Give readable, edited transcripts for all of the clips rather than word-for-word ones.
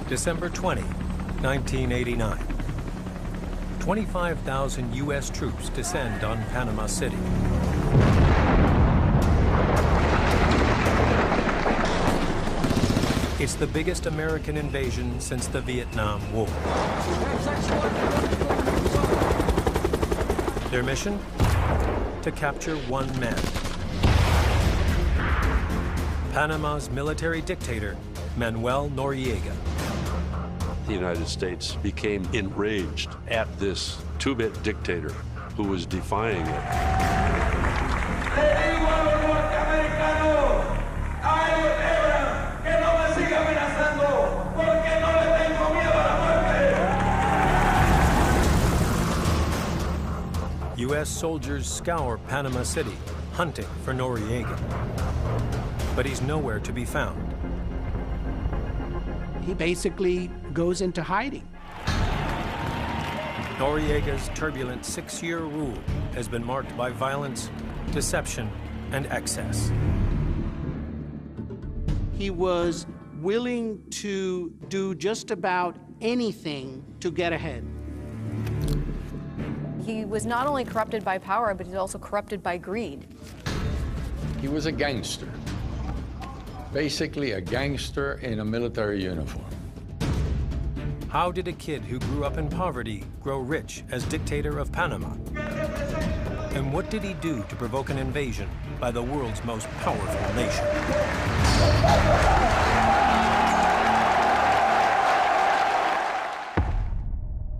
December 20, 1989. 25,000 U.S. troops descend on Panama City. It's the biggest American invasion since the Vietnam War. Their mission? To capture one man. Panama's military dictator, Manuel Noriega. The United States became enraged at this two-bit dictator who was defying it. U.S. soldiers scour Panama City, hunting for Noriega. But he's nowhere to be found. He basically goes into hiding. Noriega's turbulent 6-year rule has been marked by violence, deception, and excess. He was willing to do just about anything to get ahead. He was not only corrupted by power, but he's also corrupted by greed. He was a gangster. Basically a gangster in a military uniform. How did a kid who grew up in poverty grow rich as dictator of Panama? And what did he do to provoke an invasion by the world's most powerful nation?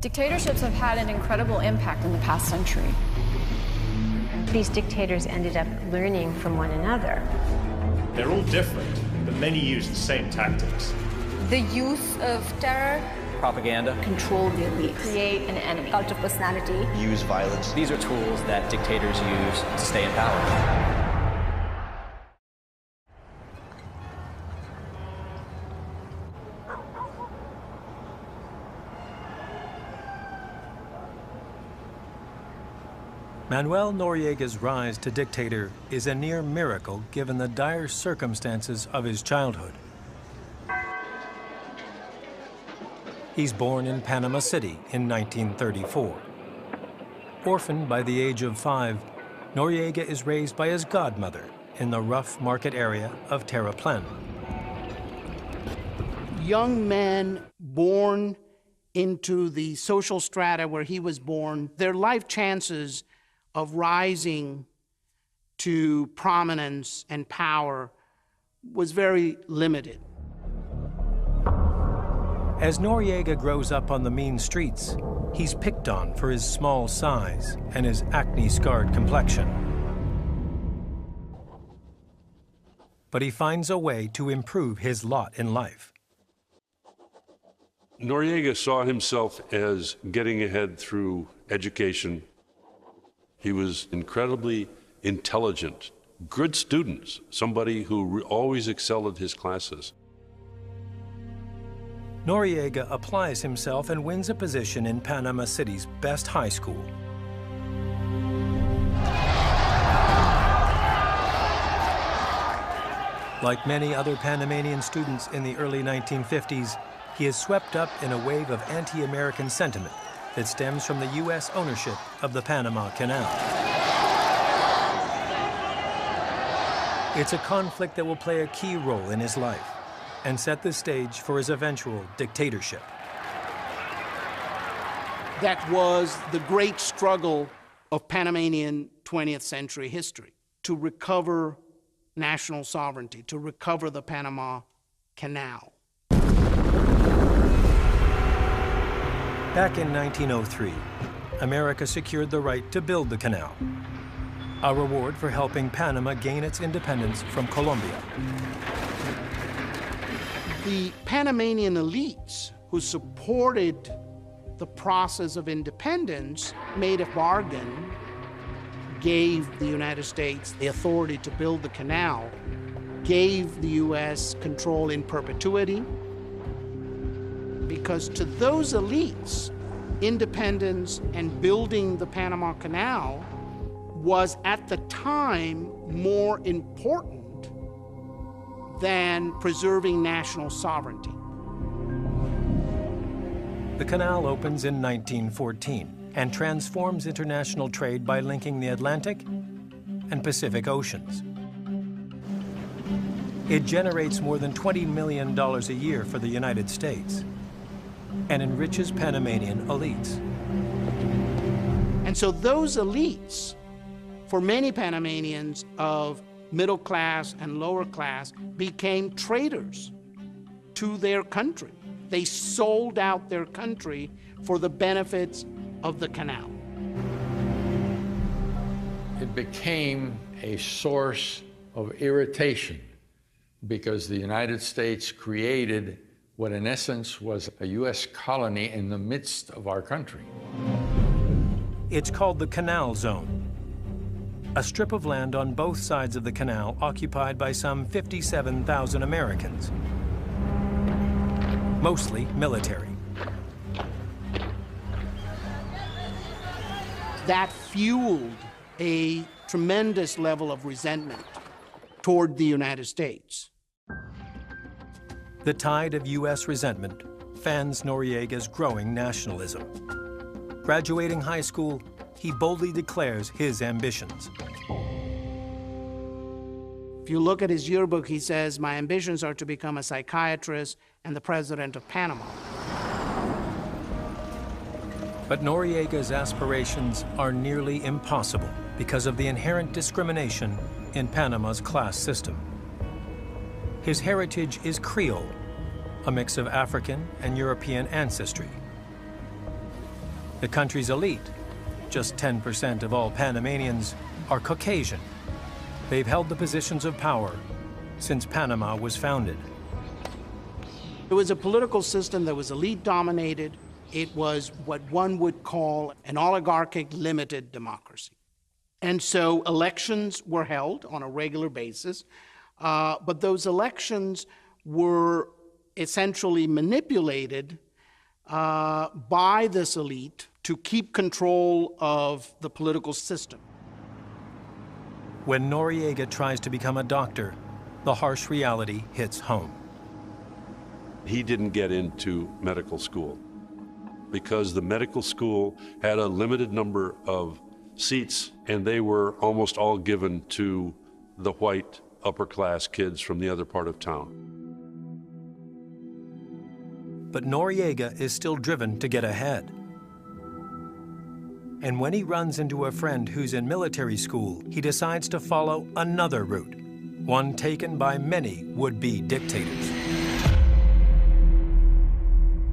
Dictatorships have had an incredible impact in the past century. These dictators ended up learning from one another. They're all different, but many use the same tactics. The use of terror, propaganda, control the elite, create an enemy, cult of personality, use violence. These are tools that dictators use to stay in power. Manuel Noriega's rise to dictator is a near miracle given the dire circumstances of his childhood. He's born in Panama City in 1934. Orphaned by the age of 5, Noriega is raised by his godmother in the rough market area of Terraplén. Young men born into the social strata where he was born, their life chances of rising to prominence and power was very limited. As Noriega grows up on the mean streets, he's picked on for his small size and his acne-scarred complexion. But he finds a way to improve his lot in life. Noriega saw himself as getting ahead through education. He was incredibly intelligent, good student, somebody who always excelled at his classes. Noriega applies himself and wins a position in Panama City's best high school. Like many other Panamanian students in the early 1950s, he is swept up in a wave of anti-American sentiment that stems from the U.S. ownership of the Panama Canal. It's a conflict that will play a key role in his life and set the stage for his eventual dictatorship. That was the great struggle of Panamanian 20th century history, to recover national sovereignty, to recover the Panama Canal. Back in 1903, America secured the right to build the canal, a reward for helping Panama gain its independence from Colombia. The Panamanian elites who supported the process of independence made a bargain, gave the United States the authority to build the canal, gave the U.S. control in perpetuity, because to those elites, independence and building the Panama Canal was at the time more important than preserving national sovereignty. The canal opens in 1914 and transforms international trade by linking the Atlantic and Pacific Oceans. It generates more than $20 million a year for the United States and enriches Panamanian elites. And so those elites, for many Panamanians of middle class and lower class, became traitors to their country. They sold out their country for the benefits of the canal. It became a source of irritation because the United States created what in essence was a U.S. colony in the midst of our country. It's called the Canal Zone, a strip of land on both sides of the canal occupied by some 57,000 Americans, mostly military. That fueled a tremendous level of resentment toward the United States. The tide of U.S. resentment fans Noriega's growing nationalism. Graduating high school, he boldly declares his ambitions. If you look at his yearbook, he says, "My ambitions are to become a psychiatrist and the president of Panama." But Noriega's aspirations are nearly impossible because of the inherent discrimination in Panama's class system. His heritage is Creole, a mix of African and European ancestry. The country's elite, just 10% of all Panamanians, are Caucasian. They've held the positions of power since Panama was founded. It was a political system that was elite-dominated. It was what one would call an oligarchic limited democracy. And so elections were held on a regular basis, but those elections were essentially manipulated by this elite to keep control of the political system. When Noriega tries to become a doctor, the harsh reality hits home. He didn't get into medical school because the medical school had a limited number of seats, and they were almost all given to the white upper-class kids from the other part of town. But Noriega is still driven to get ahead. And when he runs into a friend who's in military school, he decides to follow another route, one taken by many would-be dictators.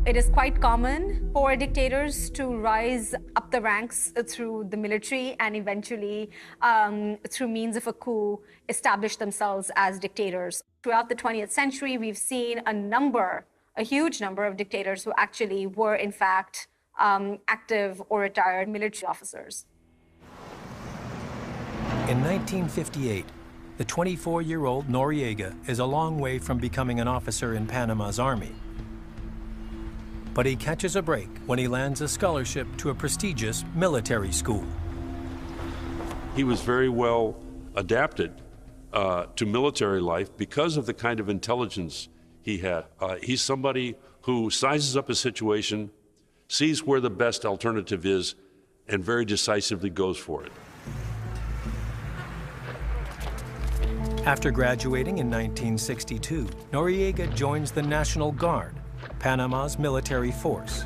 It is quite common for dictators to rise up the ranks through the military and eventually, through means of a coup, establish themselves as dictators. Throughout the 20th century, we've seen a huge number of dictators who actually were, in fact, active or retired military officers. In 1958, the 24-year-old Noriega is a long way from becoming an officer in Panama's army. But he catches a break when he lands a scholarship to a prestigious military school. He was very well adapted to military life because of the kind of intelligence he had. He's somebody who sizes up a situation, sees where the best alternative is, and very decisively goes for it. After graduating in 1962, Noriega joins the National Guard, Panama's military force.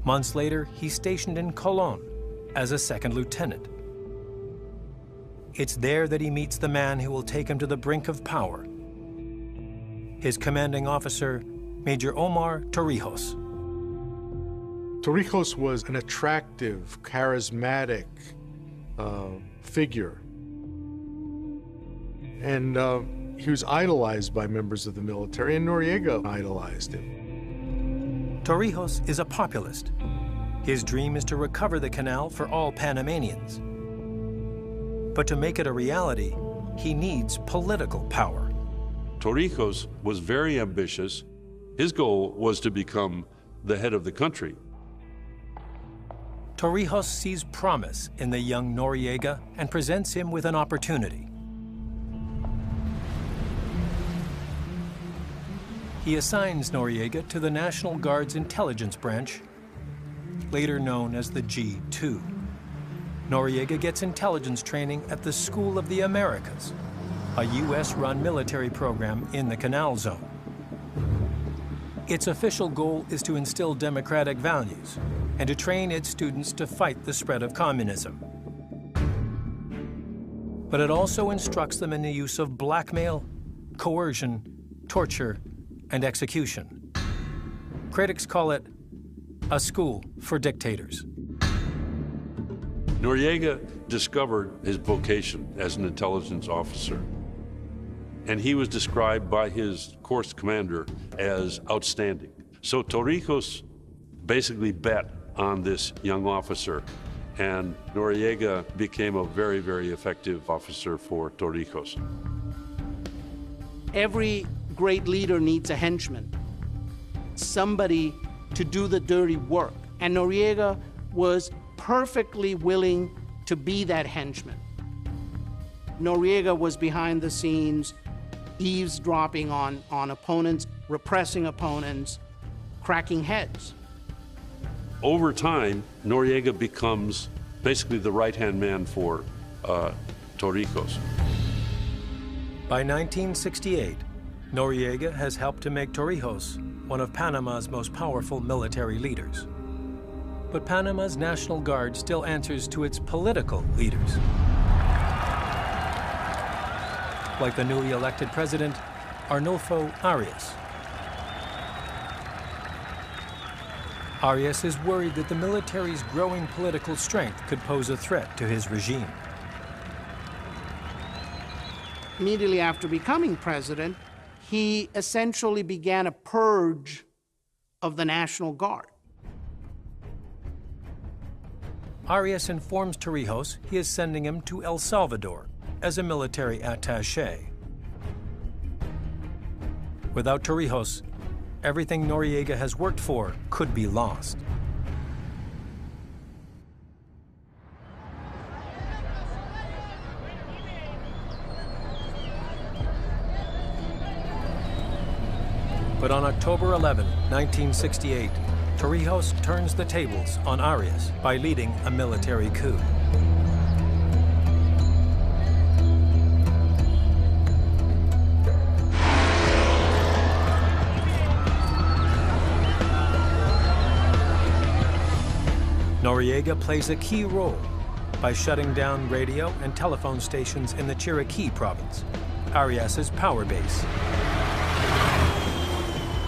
Months later, he's stationed in Colón as a second lieutenant. It's there that he meets the man who will take him to the brink of power. His commanding officer, Major Omar Torrijos. Torrijos was an attractive, charismatic figure. And he was idolized by members of the military, and Noriega idolized him. Torrijos is a populist. His dream is to recover the canal for all Panamanians. But to make it a reality, he needs political power. Torrijos was very ambitious. His goal was to become the head of the country. Torrijos sees promise in the young Noriega and presents him with an opportunity. he assigns Noriega to the National Guard's intelligence branch, later known as the G2. Noriega gets intelligence training at the School of the Americas, a U.S.-run military program in the Canal Zone. Its official goal is to instill democratic values and to train its students to fight the spread of communism. But it also instructs them in the use of blackmail, coercion, torture, and execution. Critics call it a school for dictators. Noriega discovered his vocation as an intelligence officer, and he was described by his course commander as outstanding. So Torrijos basically bet on this young officer, and Noriega became a very, very effective officer for Torrijos. Every great leader needs a henchman, somebody to do the dirty work. And Noriega was perfectly willing to be that henchman. Noriega was behind the scenes, eavesdropping on opponents, repressing opponents, cracking heads. Over time, Noriega becomes basically the right-hand man for Torrijos. By 1968, Noriega has helped to make Torrijos one of Panama's most powerful military leaders. But Panama's National Guard still answers to its political leaders, like the newly elected president, Arnulfo Arias. Arias is worried that the military's growing political strength could pose a threat to his regime. Immediately after becoming president, he essentially began a purge of the National Guard. Arias informs Torrijos he is sending him to El Salvador as a military attaché. Without Torrijos, everything Noriega has worked for could be lost. But on October 11, 1968, Torrijos turns the tables on Arias by leading a military coup. Noriega plays a key role by shutting down radio and telephone stations in the Chiriquí province, Arias's power base.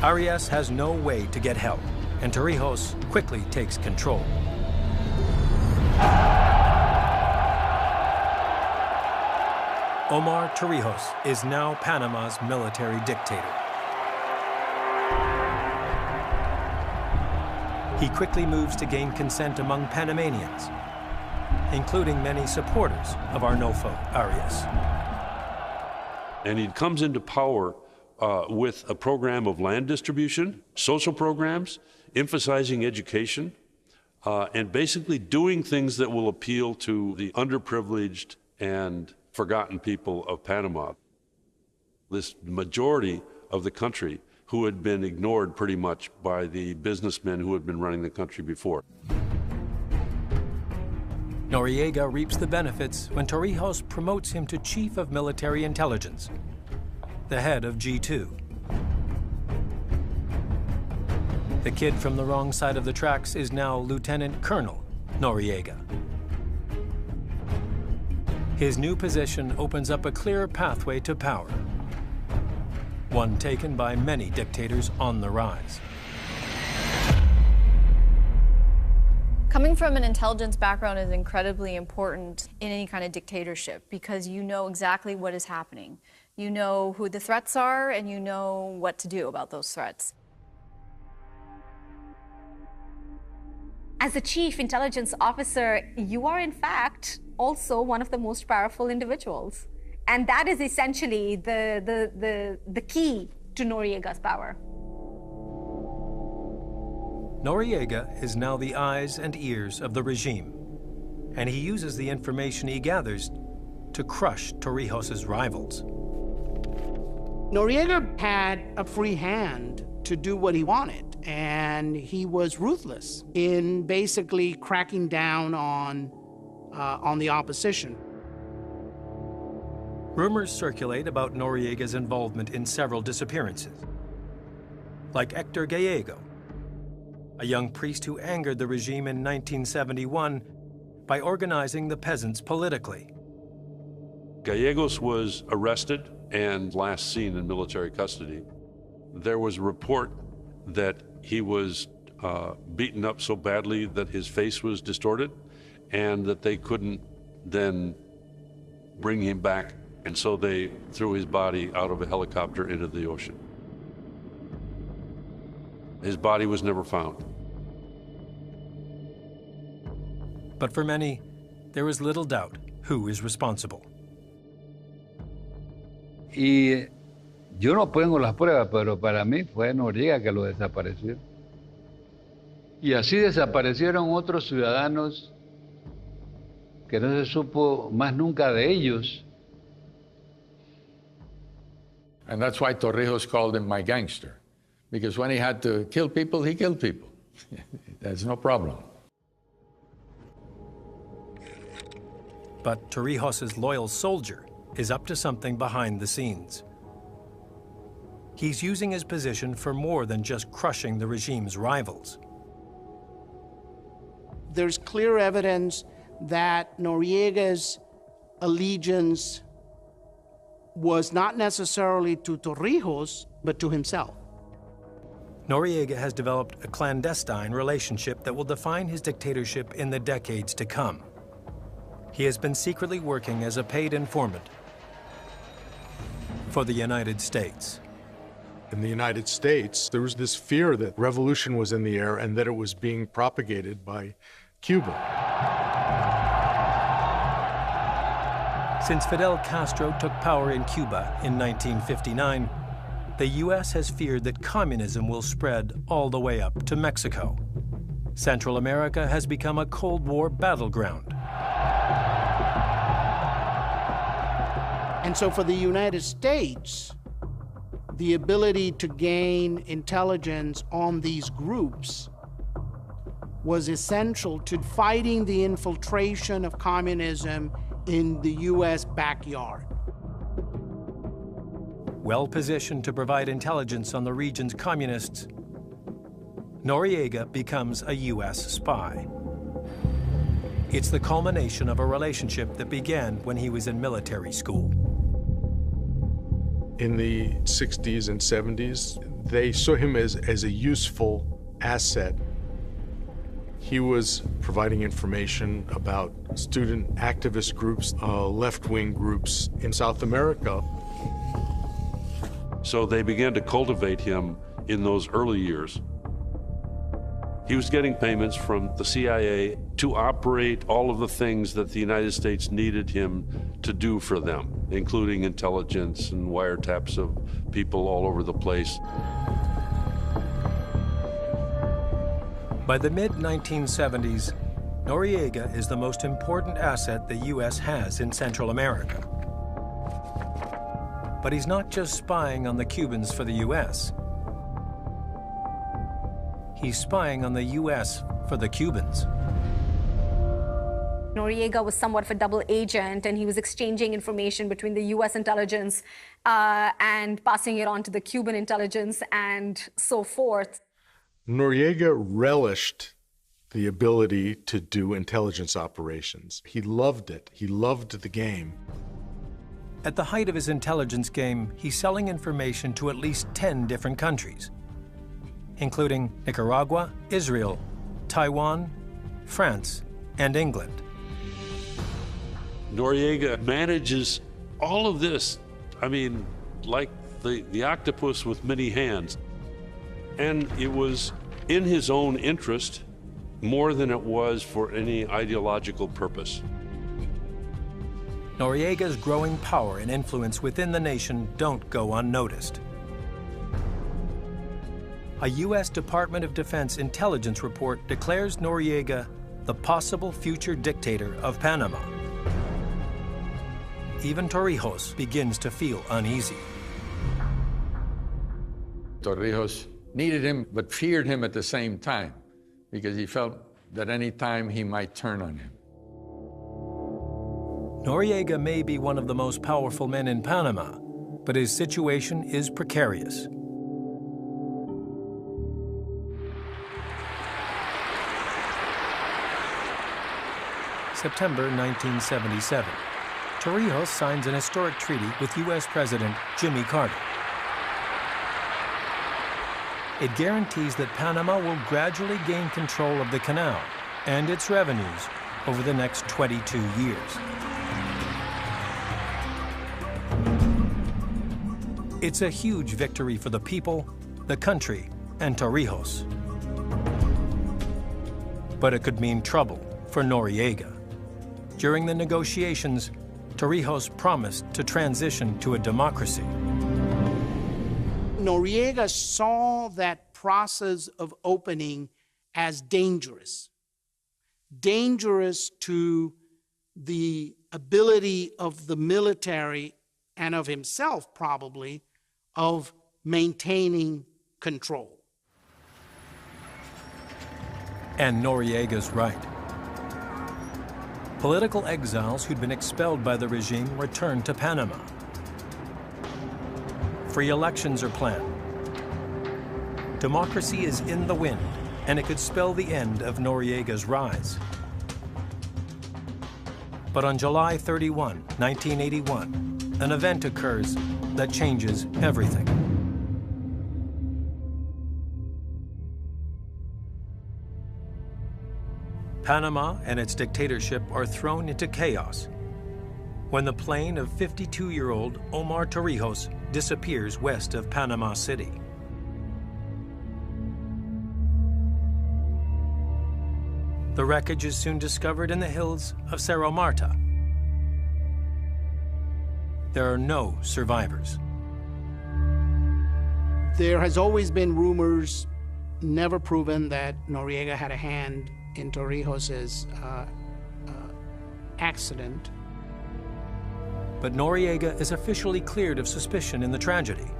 Arias has no way to get help, and Torrijos quickly takes control. Omar Torrijos is now Panama's military dictator. He quickly moves to gain consent among Panamanians, including many supporters of Arnulfo Arias. And he comes into power with a program of land distribution, social programs, emphasizing education, and basically doing things that will appeal to the underprivileged and forgotten people of Panama. This majority of the country who had been ignored pretty much by the businessmen who had been running the country before. Noriega reaps the benefits when Torrijos promotes him to Chief of Military Intelligence, the head of G2. The kid from the wrong side of the tracks is now Lieutenant Colonel Noriega. His new position opens up a clear pathway to power, one taken by many dictators on the rise. Coming from an intelligence background is incredibly important in any kind of dictatorship because you know exactly what is happening. You know who the threats are, and you know what to do about those threats. As a chief intelligence officer, you are in fact also one of the most powerful individuals. And that is essentially the key to Noriega's power. Noriega is now the eyes and ears of the regime, and he uses the information he gathers to crush Torrijos' rivals. Noriega had a free hand to do what he wanted, and he was ruthless in basically cracking down on the opposition. Rumors circulate about Noriega's involvement in several disappearances, like Hector Gallego, a young priest who angered the regime in 1971 by organizing the peasants politically. Gallegos was arrested and last seen in military custody. There was a report that he was beaten up so badly that his face was distorted and that they couldn't then bring him back. And so they threw his body out of a helicopter into the ocean. His body was never found. But for many, there is little doubt who is responsible. Y yo no pongo las pruebas, pero para mí fue Noriega que lo desapareció. Y así desaparecieron otros ciudadanos que no se supo más nunca de ellos. And that's why Torrijos called him my gangster, because when he had to kill people, he killed people. There's no problem. But Torrijos' loyal soldier is up to something behind the scenes. He's using his position for more than just crushing the regime's rivals. There's clear evidence that Noriega's allegiance was not necessarily to Torrijos, but to himself. Noriega has developed a clandestine relationship that will define his dictatorship in the decades to come. He has been secretly working as a paid informant for the United States. In the United States, there was this fear that revolution was in the air and that it was being propagated by Cuba. Since Fidel Castro took power in Cuba in 1959, the U.S. has feared that communism will spread all the way up to Mexico. Central America has become a Cold War battleground. And so for the United States, the ability to gain intelligence on these groups was essential to fighting the infiltration of communism in the U.S. backyard. Well-positioned to provide intelligence on the region's communists, Noriega becomes a U.S. spy. It's the culmination of a relationship that began when he was in military school. In the 60s and 70s, they saw him as a useful asset. He was providing information about student activist groups, left-wing groups in South America. So they began to cultivate him in those early years. He was getting payments from the CIA to operate all of the things that the United States needed him to do for them, including intelligence and wiretaps of people all over the place. By the mid-1970s, Noriega is the most important asset the U.S. has in Central America. But he's not just spying on the Cubans for the U.S. He's spying on the U.S. for the Cubans. Noriega was somewhat of a double agent, and he was exchanging information between the U.S. intelligence and passing it on to the Cuban intelligence and so forth. Noriega relished the ability to do intelligence operations. He loved it. He loved the game. At the height of his intelligence game, he's selling information to at least 10 different countries, including Nicaragua, Israel, Taiwan, France, and England. Noriega manages all of this, I mean, like the octopus with many hands. And it was in his own interest more than it was for any ideological purpose. Noriega's growing power and influence within the nation don't go unnoticed. A U.S. Department of Defense intelligence report declares Noriega the possible future dictator of Panama. Even Torrijos begins to feel uneasy. Torrijos needed him but feared him at the same time because he felt that any time he might turn on him. Noriega may be one of the most powerful men in Panama, but his situation is precarious. September 1977. Torrijos signs an historic treaty with U.S. President Jimmy Carter. It guarantees that Panama will gradually gain control of the canal and its revenues over the next 22 years. It's a huge victory for the people, the country, and Torrijos. But it could mean trouble for Noriega. During the negotiations, Torrijos promised to transition to a democracy. Noriega saw that process of opening as dangerous. Dangerous to the ability of the military and of himself, probably, of maintaining control. And Noriega's right. Political exiles who'd been expelled by the regime returned to Panama. Free elections are planned. Democracy is in the wind, and it could spell the end of Noriega's rise. But on July 31, 1981, an event occurs that changes everything. Panama and its dictatorship are thrown into chaos when the plane of 52-year-old Omar Torrijos disappears west of Panama City. The wreckage is soon discovered in the hills of Cerro Marta. There are no survivors. There has always been rumors, never proven, that Noriega had a hand in Torrijos' accident. But Noriega is officially cleared of suspicion in the tragedy.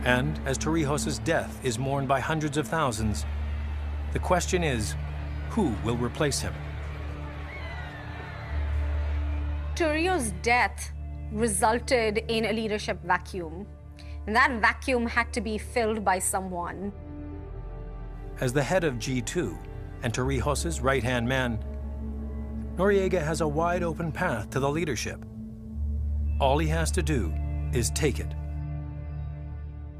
And as Torrijos' death is mourned by hundreds of thousands, the question is, who will replace him? Torrijos' death resulted in a leadership vacuum. And that vacuum had to be filled by someone. As the head of G2 and Torrijos' right-hand man, Noriega has a wide-open path to the leadership. All he has to do is take it.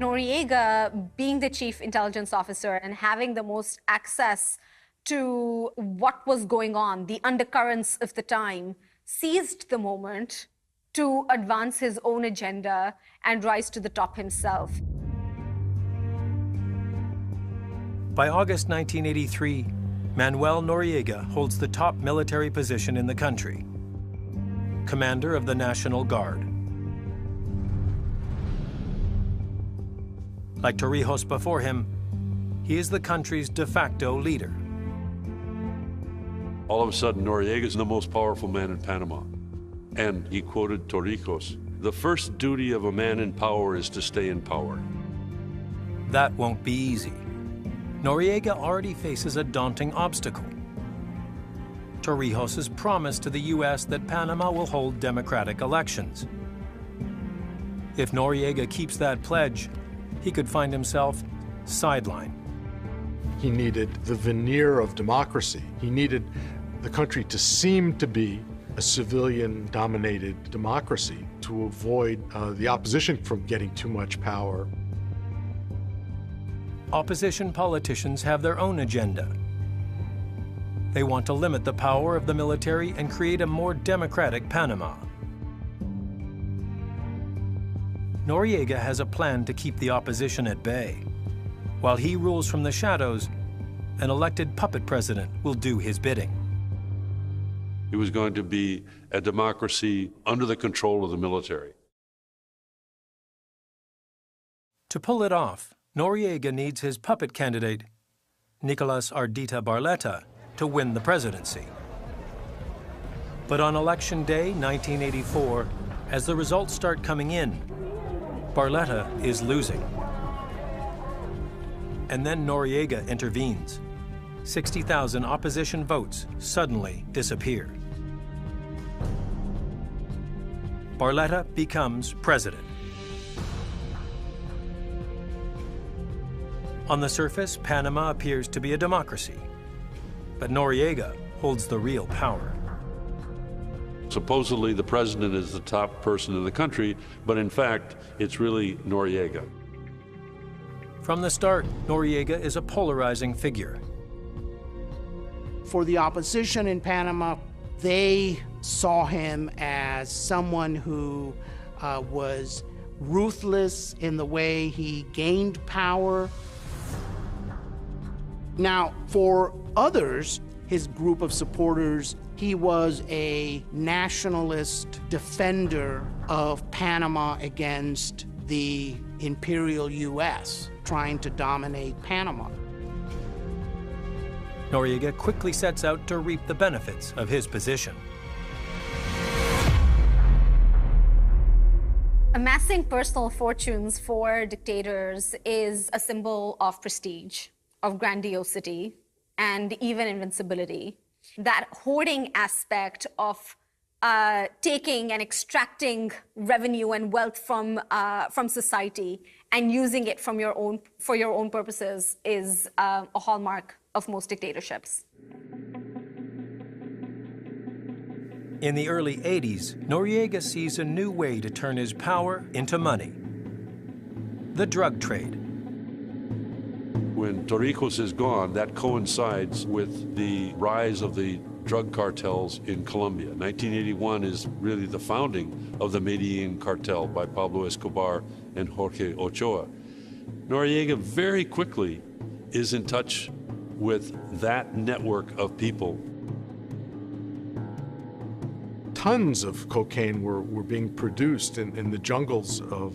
Noriega, being the chief intelligence officer and having the most access to what was going on, the undercurrents of the time, seized the moment to advance his own agenda and rise to the top himself. By August 1983, Manuel Noriega holds the top military position in the country, commander of the National Guard. Like Torrijos before him, he is the country's de facto leader. All of a sudden, Noriega is the most powerful man in Panama. And he quoted Torrijos, "The first duty of a man in power is to stay in power." That won't be easy. Noriega already faces a daunting obstacle. Torrijos' promise to the U.S. that Panama will hold democratic elections. If Noriega keeps that pledge, he could find himself sidelined. He needed the veneer of democracy. He needed the country to seem to be a civilian-dominated democracy to avoid the opposition from getting too much power. Opposition politicians have their own agenda. They want to limit the power of the military and create a more democratic Panama. Noriega has a plan to keep the opposition at bay. While he rules from the shadows, an elected puppet president will do his bidding. It was going to be a democracy under the control of the military. To pull it off, Noriega needs his puppet candidate, Nicolas Ardita Barletta, to win the presidency. But on Election Day 1984, As the results start coming in, Barletta is losing. And then Noriega intervenes. 60,000 opposition votes suddenly disappear. Barletta becomes president. On the surface, Panama appears to be a democracy, but Noriega holds the real power. Supposedly the president is the top person in the country, but in fact, it's really Noriega. From the start, Noriega is a polarizing figure. For the opposition in Panama, they saw him as someone who was ruthless in the way he gained power. Now, for others, his group of supporters, he was a nationalist defender of Panama against the imperial U.S., trying to dominate Panama. Noriega quickly sets out to reap the benefits of his position. Amassing personal fortunes for dictators is a symbol of prestige, of grandiosity, and even invincibility. That hoarding aspect of taking and extracting revenue and wealth from society and using it for your own purposes is a hallmark of most dictatorships. In the early 80s, Noriega sees a new way to turn his power into money: the drug trade. When Torrijos is gone, that coincides with the rise of the drug cartels in Colombia. 1981 is really the founding of the Medellin cartel by Pablo Escobar and Jorge Ochoa. Noriega very quickly is in touch with that network of people. Tons of cocaine were being produced in the jungles of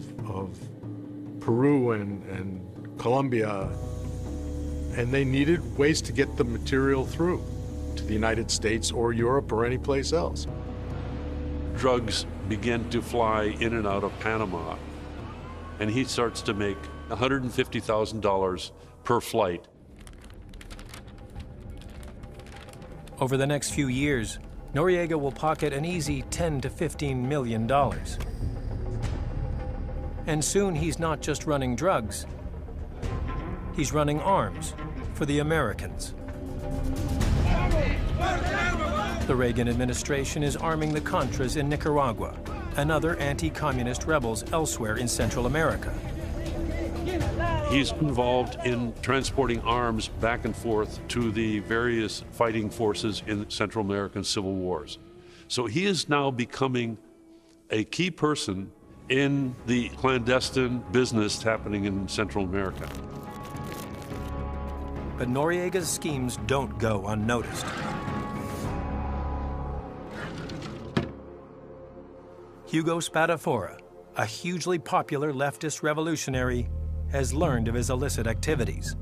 Peru and Colombia, and they needed ways to get the material through to the United States or Europe or any place else. Drugs begin to fly in and out of Panama, and he starts to make $150,000 per flight. Over the next few years, Noriega will pocket an easy $10 to $15 million. And soon he's not just running drugs, he's running arms for the Americans. The Reagan administration is arming the Contras in Nicaragua and other anti-communist rebels elsewhere in Central America. He's involved in transporting arms back and forth to the various fighting forces in Central American civil wars. So he is now becoming a key person in the clandestine business happening in Central America. But Noriega's schemes don't go unnoticed. Hugo Spadafora, a hugely popular leftist revolutionary, has learned of his illicit activities.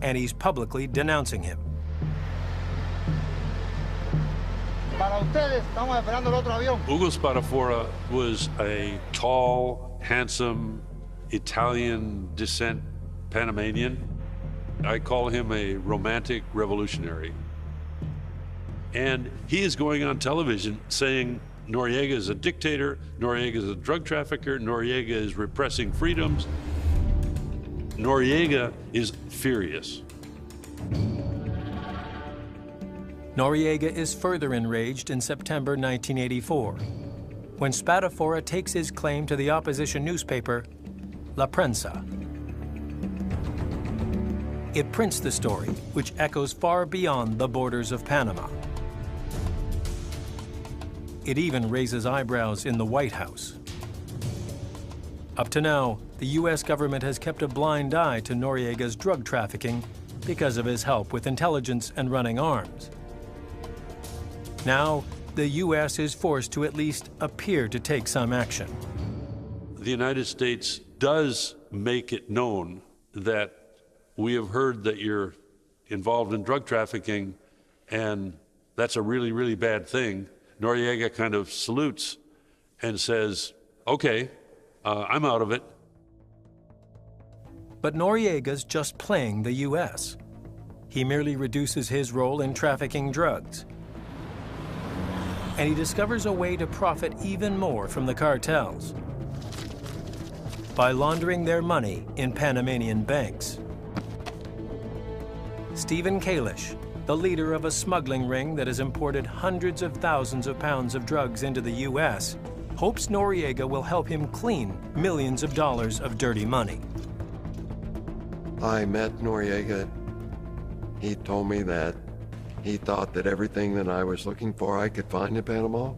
And he's publicly denouncing him. Hugo Spadafora was a tall, handsome, Italian descent Panamanian. I call him a romantic revolutionary. And he is going on television saying Noriega is a dictator, Noriega is a drug trafficker, Noriega is repressing freedoms. Noriega is furious. Noriega is further enraged in September 1984, when Spadafora takes his claim to the opposition newspaper, La Prensa. It prints the story, which echoes far beyond the borders of Panama. It even raises eyebrows in the White House. Up to now, the U.S. government has kept a blind eye to Noriega's drug trafficking because of his help with intelligence and running arms. Now, the U.S. is forced to at least appear to take some action. The United States does make it known that we have heard that you're involved in drug trafficking, and that's a really, really bad thing. Noriega kind of salutes and says, okay, I'm out of it. But Noriega's just playing the U.S. He merely reduces his role in trafficking drugs. And he discovers a way to profit even more from the cartels by laundering their money in Panamanian banks. Stephen Kalish, the leader of a smuggling ring that has imported hundreds of thousands of pounds of drugs into the U.S., hopes Noriega will help him clean millions of dollars of dirty money. I met Noriega. He told me that he thought that everything that I was looking for I could find in Panama.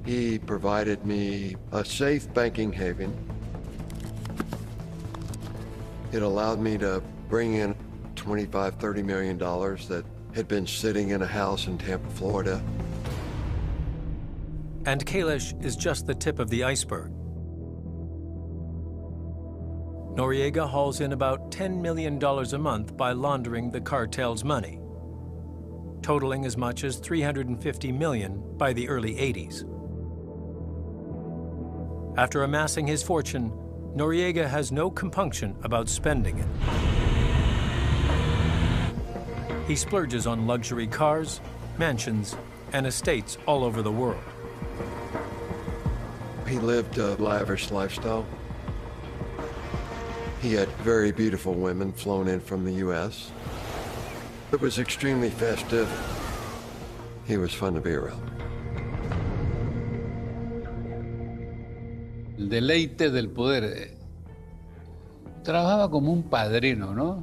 He provided me a safe banking haven. It allowed me to bring in $25–30 million that had been sitting in a house in Tampa, Florida. And Kalish is just the tip of the iceberg. Noriega hauls in about $10 million a month by laundering the cartel's money, totaling as much as $350 million by the early 80s. After amassing his fortune, Noriega has no compunction about spending it. He splurges on luxury cars, mansions, and estates all over the world. He lived a lavish lifestyle. He had very beautiful women flown in from the U.S. It was extremely festive. He was fun to be around. El deleite del poder. Trabajaba como un padrino, ¿no?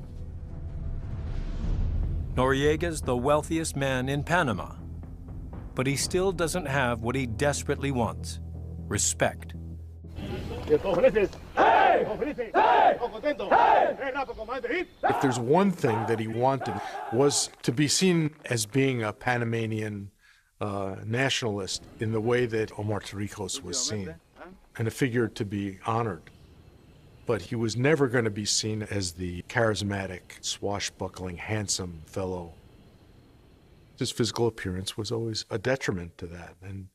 Noriega's the wealthiest man in Panama, but he still doesn't have what he desperately wants: respect. If there's one thing that he wanted was to be seen as being a Panamanian nationalist in the way that Omar Torrijos was seen, and a figure to be honored. But he was never going to be seen as the charismatic, swashbuckling, handsome fellow. His physical appearance was always a detriment to that, and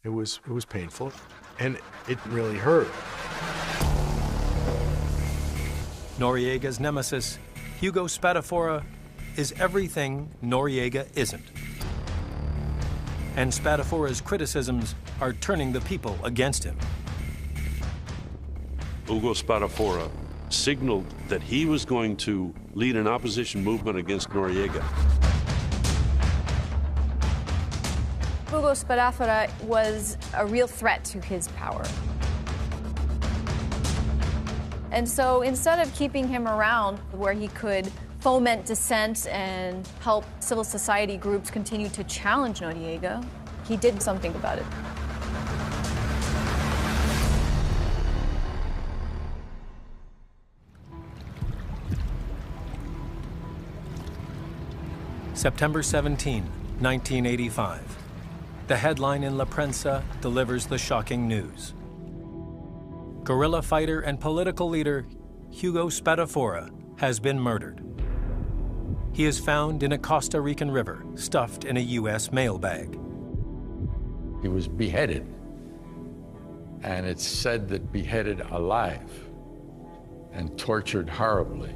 it was painful, and it really hurt. Noriega's nemesis, Hugo Spadafora, is everything Noriega isn't. And Spadafora's criticisms are turning the people against him. Hugo Spadafora signaled that he was going to lead an opposition movement against Noriega. Hugo Spadafora was a real threat to his power. And so instead of keeping him around where he could foment dissent and help civil society groups continue to challenge Noriega, he did something about it. September 17, 1985. The headline in La Prensa delivers the shocking news. Guerrilla fighter and political leader Hugo Spadafora has been murdered. He is found in a Costa Rican river, stuffed in a U.S. mail bag. He was beheaded, and it's said that beheaded alive and tortured horribly.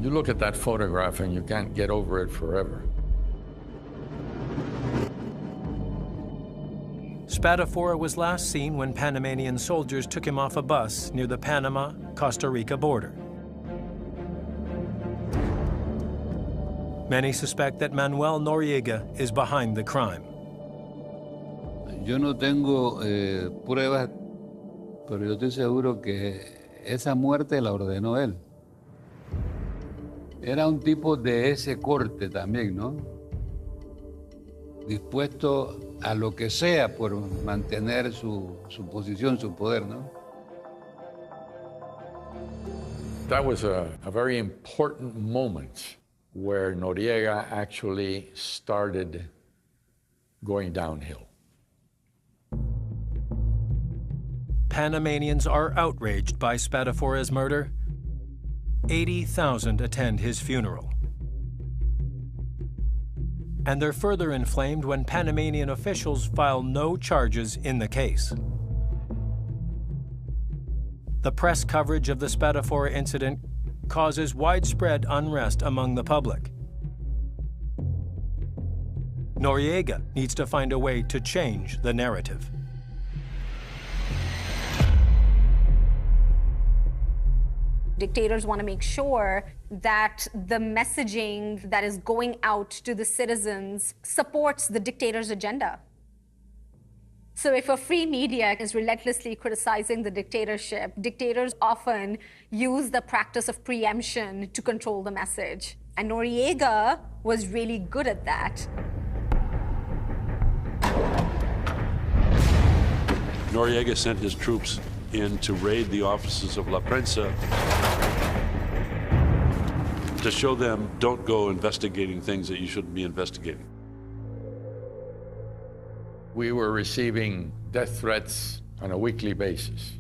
You look at that photograph and you can't get over it forever. Spadafora was last seen when Panamanian soldiers took him off a bus near the Panama-Costa Rica border. Many suspect that Manuel Noriega is behind the crime. Yo no tengo pruebas, pero yo estoy seguro que esa muerte la ordenó él. Era un tipo de ese corte también, ¿no? Dispuesto a lo que sea por mantener su posición, su poder, ¿no? That was a very important moment where Noriega actually started going downhill. Panamanians are outraged by Spadafora's murder. 80,000 attend his funeral. And they're further inflamed when Panamanian officials file no charges in the case. The press coverage of the Spadafora incident causes widespread unrest among the public. Noriega needs to find a way to change the narrative. Dictators want to make sure that the messaging that is going out to the citizens supports the dictator's agenda. So if a free media is relentlessly criticizing the dictatorship, dictators often use the practice of preemption to control the message. And Noriega was really good at that. Noriega sent his troops in to raid the offices of La Prensa to show them, don't go investigating things that you shouldn't be investigating. We were receiving death threats on a weekly basis.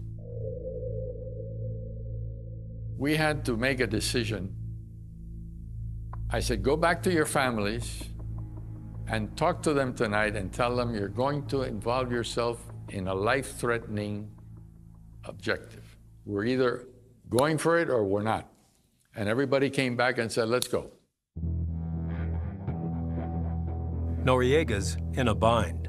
We had to make a decision. I said, go back to your families and talk to them tonight and tell them you're going to involve yourself in a life-threatening objective. We're either going for it or we're not. And everybody came back and said, let's go. Noriega's in a bind.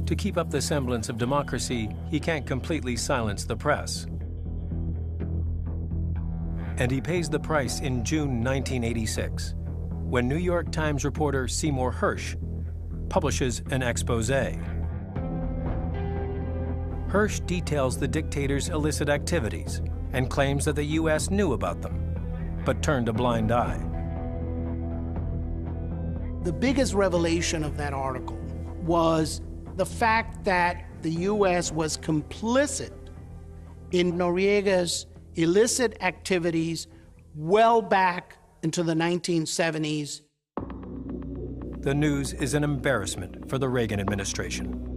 To keep up the semblance of democracy, he can't completely silence the press. And he pays the price in June 1986, when New York Times reporter Seymour Hersh publishes an exposé. Hersh details the dictator's illicit activities and claims that the U.S. knew about them, but turned a blind eye. The biggest revelation of that article was the fact that the U.S. was complicit in Noriega's illicit activities well back into the 1970s. The news is an embarrassment for the Reagan administration.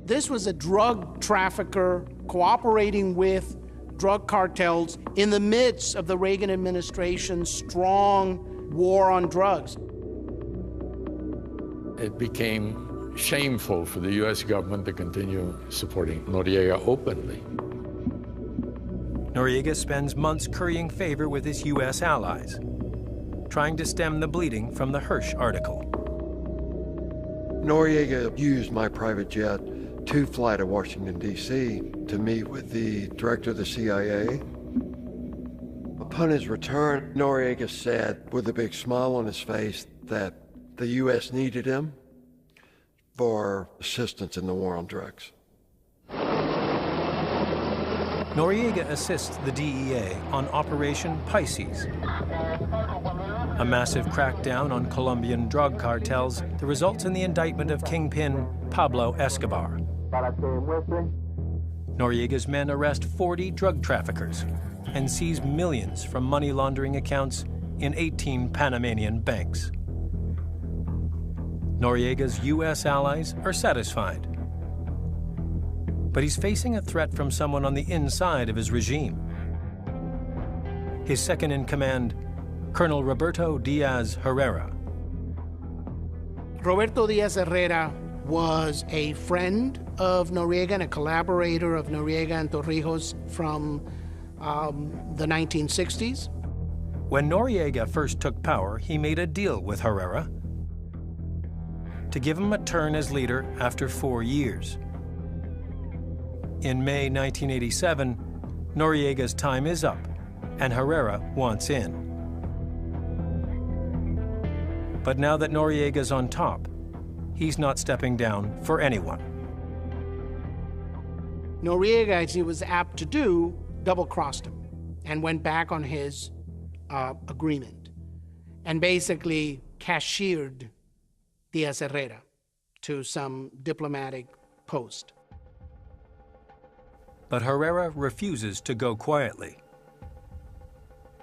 This was a drug trafficker cooperating with drug cartels in the midst of the Reagan administration's strong war on drugs. It became shameful for the U.S. government to continue supporting Noriega openly. Noriega spends months currying favor with his U.S. allies, trying to stem the bleeding from the Hersh article. Noriega used my private jet to fly to Washington, D.C. to meet with the director of the CIA. Upon his return, Noriega said, with a big smile on his face, that the U.S. needed him for assistance in the war on drugs. Noriega assists the DEA on Operation Pisces, a massive crackdown on Colombian drug cartels that results in the indictment of kingpin Pablo Escobar. Noriega's men arrest 40 drug traffickers and seize millions from money laundering accounts in 18 Panamanian banks. Noriega's U.S. allies are satisfied. But he's facing a threat from someone on the inside of his regime. His second-in-command, Colonel Roberto Diaz Herrera. Roberto Diaz Herrera was a friend of Noriega and a collaborator of Noriega and Torrijos from the 1960s. When Noriega first took power, he made a deal with Herrera to give him a turn as leader after 4 years. In May 1987, Noriega's time is up, and Herrera wants in. But now that Noriega's on top, he's not stepping down for anyone. Noriega, as he was apt to do, double-crossed him and went back on his agreement and basically cashiered Diaz Herrera to some diplomatic post. But Herrera refuses to go quietly.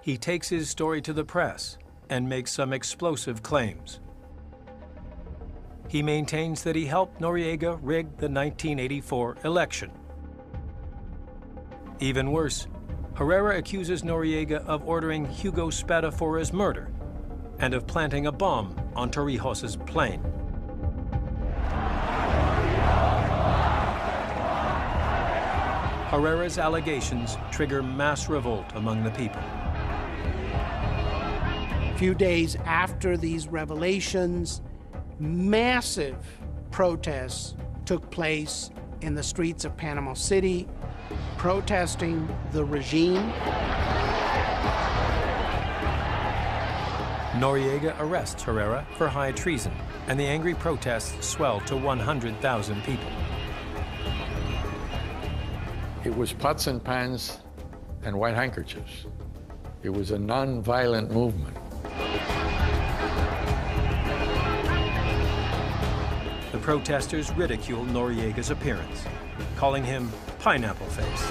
He takes his story to the press and makes some explosive claims. He maintains that he helped Noriega rig the 1984 election. Even worse, Herrera accuses Noriega of ordering Hugo Spatafora's murder and of planting a bomb on Torrijos's plane. Herrera's allegations trigger mass revolt among the people. A few days after these revelations, massive protests took place in the streets of Panama City, protesting the regime. Noriega arrests Herrera for high treason, and the angry protests swell to 100,000 people. It was pots and pans and white handkerchiefs. It was a non-violent movement. The protesters ridicule Noriega's appearance, calling him Pineapple Face.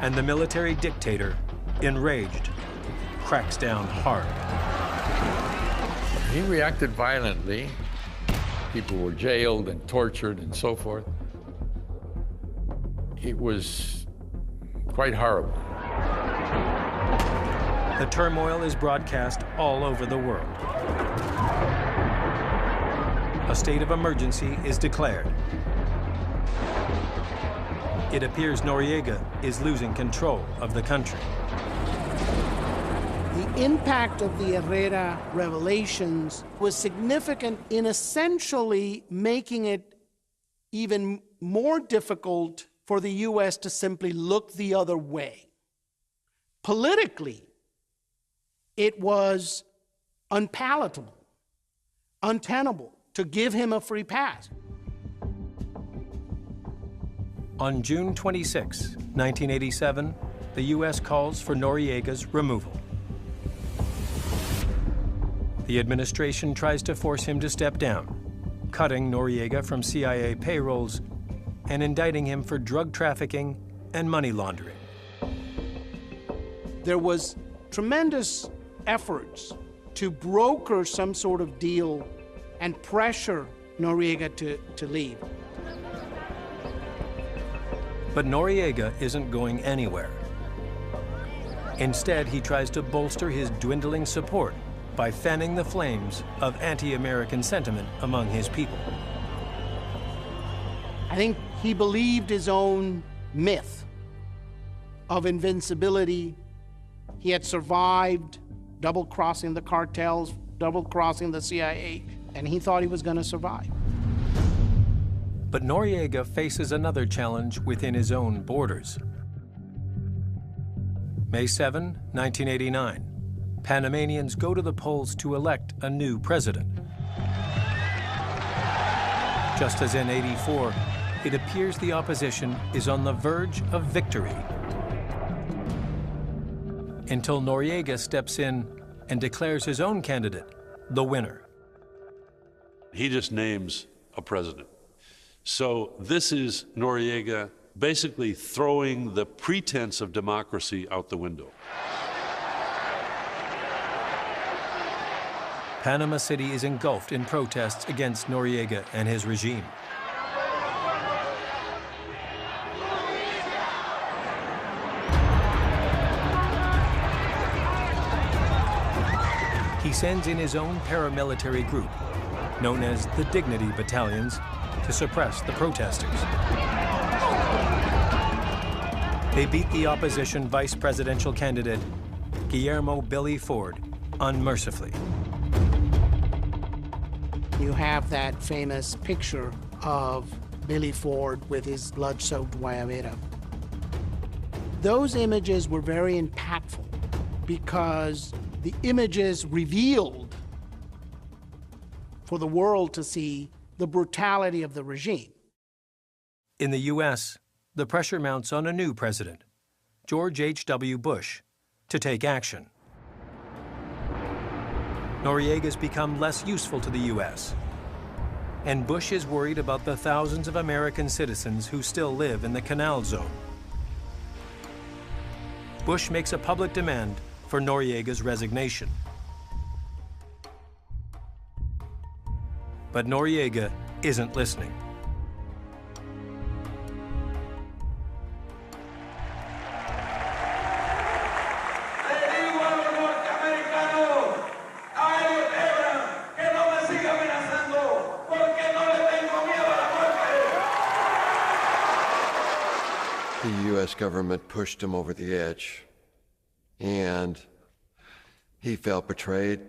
And the military dictator, enraged, cracks down hard. He reacted violently. People were jailed and tortured and so forth. It was quite horrible. The turmoil is broadcast all over the world. A state of emergency is declared. It appears Noriega is losing control of the country. The impact of the Herrera revelations was significant in essentially making it even more difficult for the U.S. to simply look the other way. Politically, it was unpalatable, untenable to give him a free pass. On June 26, 1987, the U.S. calls for Noriega's removal. The administration tries to force him to step down, cutting Noriega from CIA payrolls and indicting him for drug trafficking and money laundering. There was tremendous efforts to broker some sort of deal and pressure Noriega to leave. But Noriega isn't going anywhere. Instead, he tries to bolster his dwindling support by fanning the flames of anti-American sentiment among his people. I think he believed his own myth of invincibility. He had survived double-crossing the cartels, double-crossing the CIA, and he thought he was going to survive. But Noriega faces another challenge within his own borders. May 7, 1989, Panamanians go to the polls to elect a new president. Just as in '84, it appears the opposition is on the verge of victory, until Noriega steps in and declares his own candidate the winner. He just names a president. So this is Noriega basically throwing the pretense of democracy out the window. Panama City is engulfed in protests against Noriega and his regime. He sends in his own paramilitary group, known as the Dignity Battalions, to suppress the protesters. They beat the opposition vice presidential candidate, Guillermo Billy Ford, unmercifully. You have that famous picture of Billy Ford with his blood-soaked guayabera. Those images were very impactful because the images revealed for the world to see the brutality of the regime. In the U.S., the pressure mounts on a new president, George H.W. Bush, to take action. Noriega's become less useful to the U.S., and Bush is worried about the thousands of American citizens who still live in the Canal Zone. Bush makes a public demand for Noriega's resignation. But Noriega isn't listening. The U.S. government pushed him over the edge, and he felt betrayed.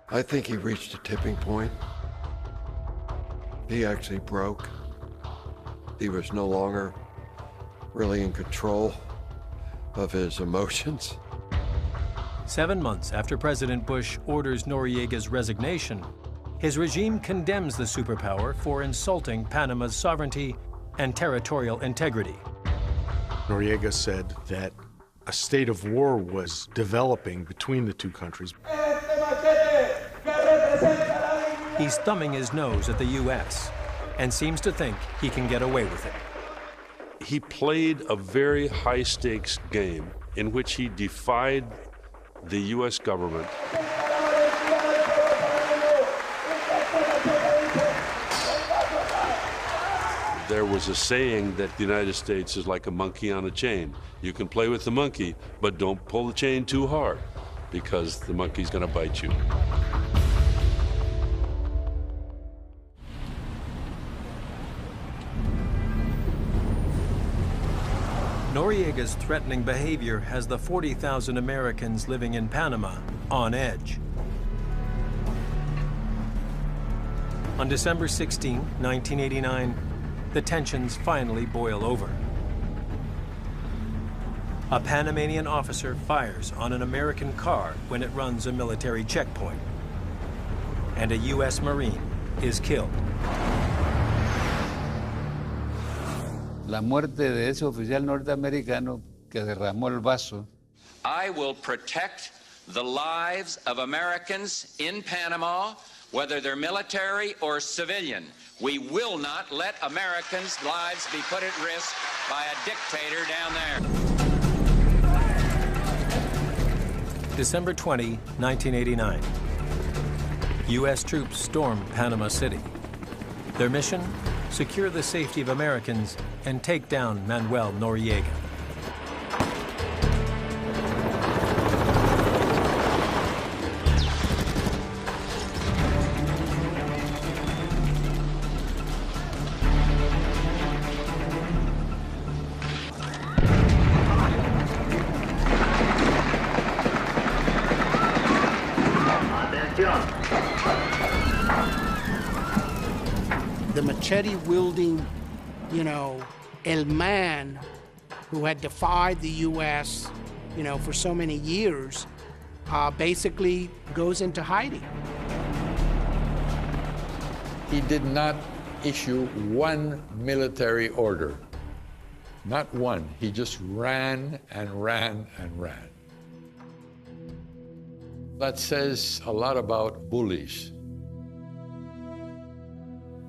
I think he reached a tipping point. He actually broke. He was no longer really in control of his emotions. 7 months after President Bush orders Noriega's resignation, his regime condemns the superpower for insulting Panama's sovereignty and territorial integrity. Noriega said that a state of war was developing between the two countries. He's thumbing his nose at the U.S. and seems to think he can get away with it. He played a very high-stakes game in which he defied the U.S. government. There was a saying that the United States is like a monkey on a chain. You can play with the monkey, but don't pull the chain too hard, because the monkey's going to bite you. Noriega's threatening behavior has the 40,000 Americans living in Panama on edge. On December 16, 1989, the tensions finally boil over. A Panamanian officer fires on an American car when it runs a military checkpoint, and a U.S. Marine is killed. La muerte de ese oficial norteamericano que derramó el vaso. I will protect the lives of Americans in Panama, whether they're military or civilian. We will not let Americans' lives be put at risk by a dictator down there. December 20, 1989. U.S. troops storm Panama City. Their mission? Secure the safety of Americans and take down Manuel Noriega. The machete-wielding, el man who had defied the U.S., for so many years, basically goes into hiding. He did not issue one military order. Not one. He just ran and ran and ran. That says a lot about bullies.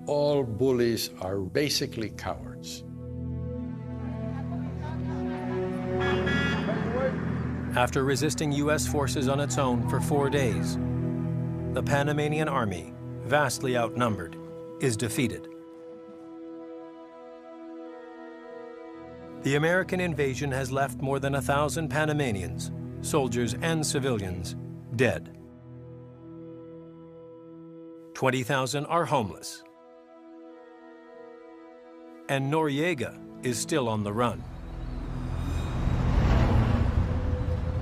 All bullies are basically cowards. After resisting U.S. forces on its own for 4 days, the Panamanian army, vastly outnumbered, is defeated. The American invasion has left more than 1,000 Panamanians, soldiers and civilians, dead. 20,000 are homeless. And Noriega is still on the run.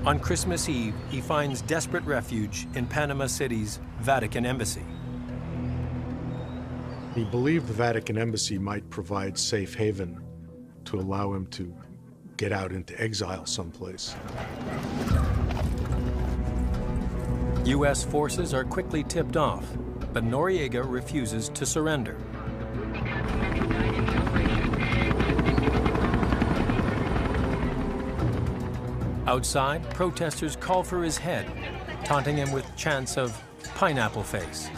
On Christmas Eve, he finds desperate refuge in Panama City's Vatican Embassy. He believed the Vatican Embassy might provide safe haven to allow him to get out into exile someplace. U.S. forces are quickly tipped off, but Noriega refuses to surrender. Outside, protesters call for his head, taunting him with chants of pineapple face.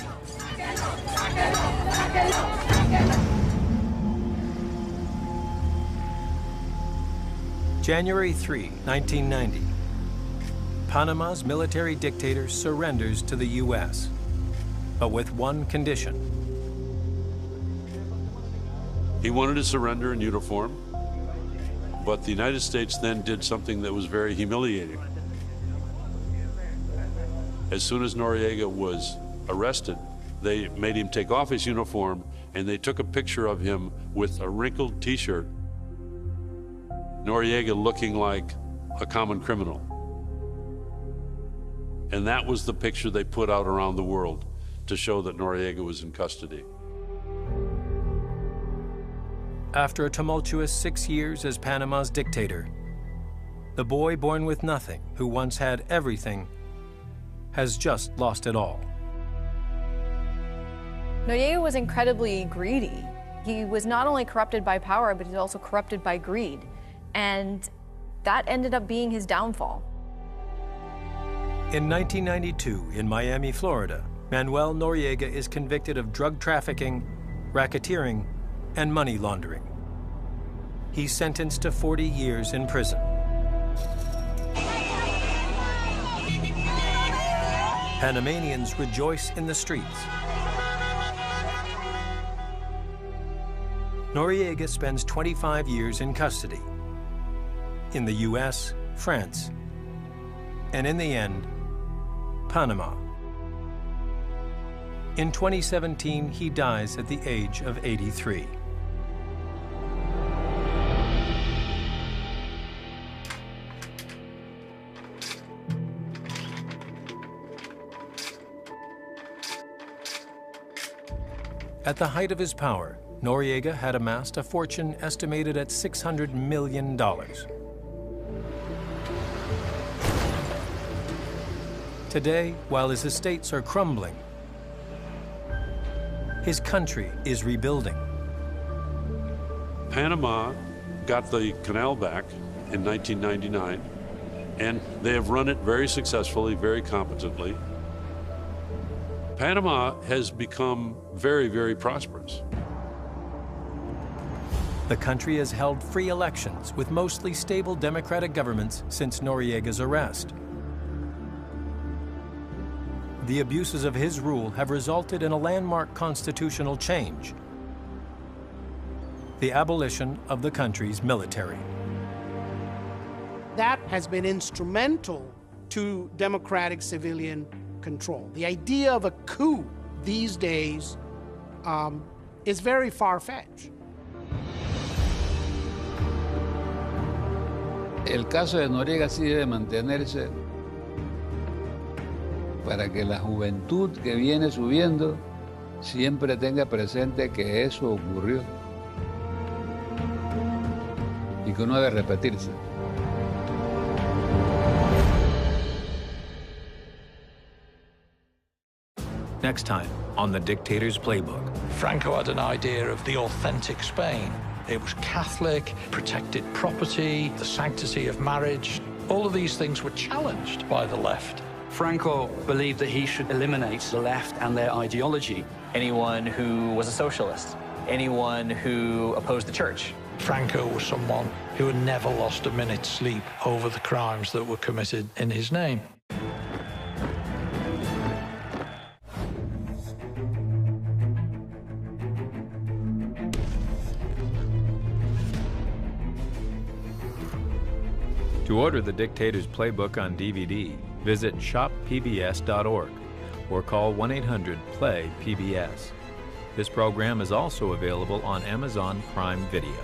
January 3, 1990. Panama's military dictator surrenders to the U.S., but with one condition. He wanted to surrender in uniform, but the United States then did something that was very humiliating. As soon as Noriega was arrested, they made him take off his uniform, and they took a picture of him with a wrinkled T-shirt Noriega looking like a common criminal. And that was the picture they put out around the world to show that Noriega was in custody. After a tumultuous 6 years as Panama's dictator, the boy born with nothing, who once had everything, has just lost it all. Noriega was incredibly greedy. He was not only corrupted by power, but he's also corrupted by greed. And that ended up being his downfall. In 1992, in Miami, Florida, Manuel Noriega is convicted of drug trafficking, racketeering, and money laundering. He's sentenced to 40 years in prison. Panamanians rejoice in the streets. Noriega spends 25 years in custody in the US, France, and in the end, Panama. In 2017, he dies at the age of 83. At the height of his power, Noriega had amassed a fortune estimated at $600 million. Today, while his estates are crumbling, his country is rebuilding. Panama got the canal back in 1999, and they have run it very successfully, very competently. Panama has become very, very prosperous. The country has held free elections with mostly stable democratic governments since Noriega's arrest. The abuses of his rule have resulted in a landmark constitutional change: the abolition of the country's military. That has been instrumental to democratic civilian control. The idea of a coup these days is very far-fetched. El caso de Noriega sí debe mantenerse para que la juventud que viene subiendo siempre tenga presente que eso ocurrió y que no debe repetirse. Next time on The Dictator's Playbook. Franco had an idea of the authentic Spain. It was Catholic, protected property, the sanctity of marriage. All of these things were challenged by the left. Franco believed that he should eliminate the left and their ideology. Anyone who was a socialist, anyone who opposed the church. Franco was someone who had never lost a minute's sleep over the crimes that were committed in his name. To order The Dictator's Playbook on DVD, visit shoppbs.org or call 1-800-PLAY-PBS. This program is also available on Amazon Prime Video.